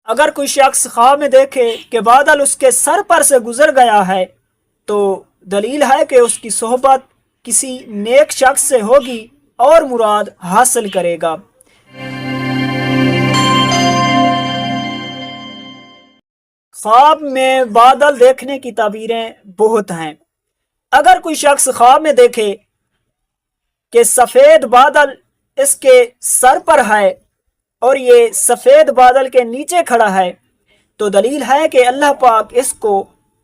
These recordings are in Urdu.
اگر کوئی شخص خواب میں دیکھے کہ بادل اس کے سر پر سے گزر گیا ہے تو دلیل ہے کہ اس کی صحبت کسی نیک شخص سے ہوگی اور مراد حاصل کرے گا۔ خواب میں بادل دیکھنے کی تعبیریں بہت ہیں۔ اگر کوئی شخص خواب میں دیکھے کہ سفید بادل اس کے سر پر ہے اور یہ سفید بادل کے نیچے کھڑا ہے تو دلیل ہے کہ اللہ پاک اس کو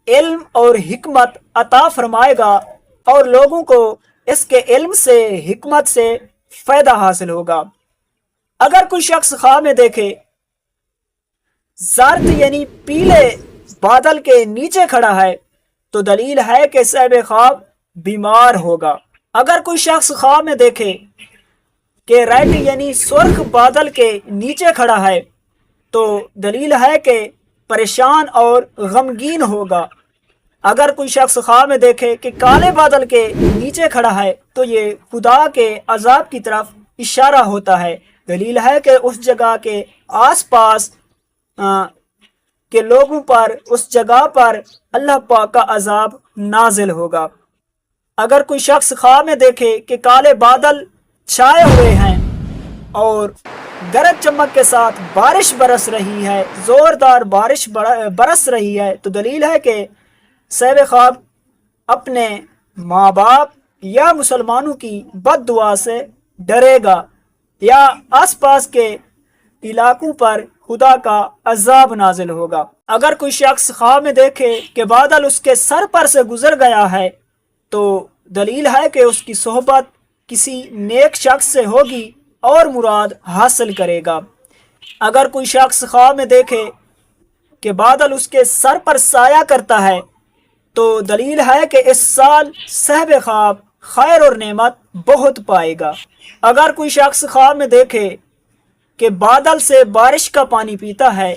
علم اور حکمت عطا فرمائے گا اور لوگوں کو اس کے علم سے حکمت سے فائدہ حاصل ہوگا۔ اگر کوئی شخص خواب میں دیکھے زرد یعنی پیلے بادل کے نیچے کھڑا ہے تو دلیل ہے کہ صاحب خواب بیمار ہوگا۔ اگر کوئی شخص خواب میں دیکھے کہ ریڈ یعنی سرخ بادل کے نیچے کھڑا ہے تو دلیل ہے کہ پریشان اور غمگین ہوگا۔ اگر کوئی شخص خواب میں دیکھے کہ کالے بادل کے نیچے کھڑا ہے تو یہ خدا کے عذاب کی طرف اشارہ ہوتا ہے۔ دلیل ہے کہ اس جگہ کے آس پاس کے لوگوں پر اس جگہ پر اللہ پاک کا عذاب نازل ہوگا۔ اگر کوئی شخص خواب میں دیکھے کہ کالے بادل چھائے ہوئے ہیں اور گرج چمک کے ساتھ بارش برس رہی ہے، زوردار بارش برس رہی ہے تو دلیل ہے کہ صاحب خواب اپنے ماں باپ یا مسلمانوں کی بد دعا سے ڈرے گا یا آس پاس کے علاقوں پر خدا کا عذاب نازل ہوگا۔ اگر کوئی شخص خواب میں دیکھے کہ بادل اس کے سر پر سے گزر گیا ہے تو دلیل ہے کہ اس کی صحبت کسی نیک شخص سے ہوگی اور مراد حاصل کرے گا۔ اگر کوئی شخص خواب میں دیکھے کہ بادل اس کے سر پر سایہ کرتا ہے تو دلیل ہے کہ اس سال صاحب خواب خیر اور نعمت بہت پائے گا۔ اگر کوئی شخص خواب میں دیکھے کہ بادل سے بارش کا پانی پیتا ہے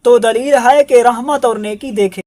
تو دلیل ہے کہ رحمت اور نیکی دیکھے۔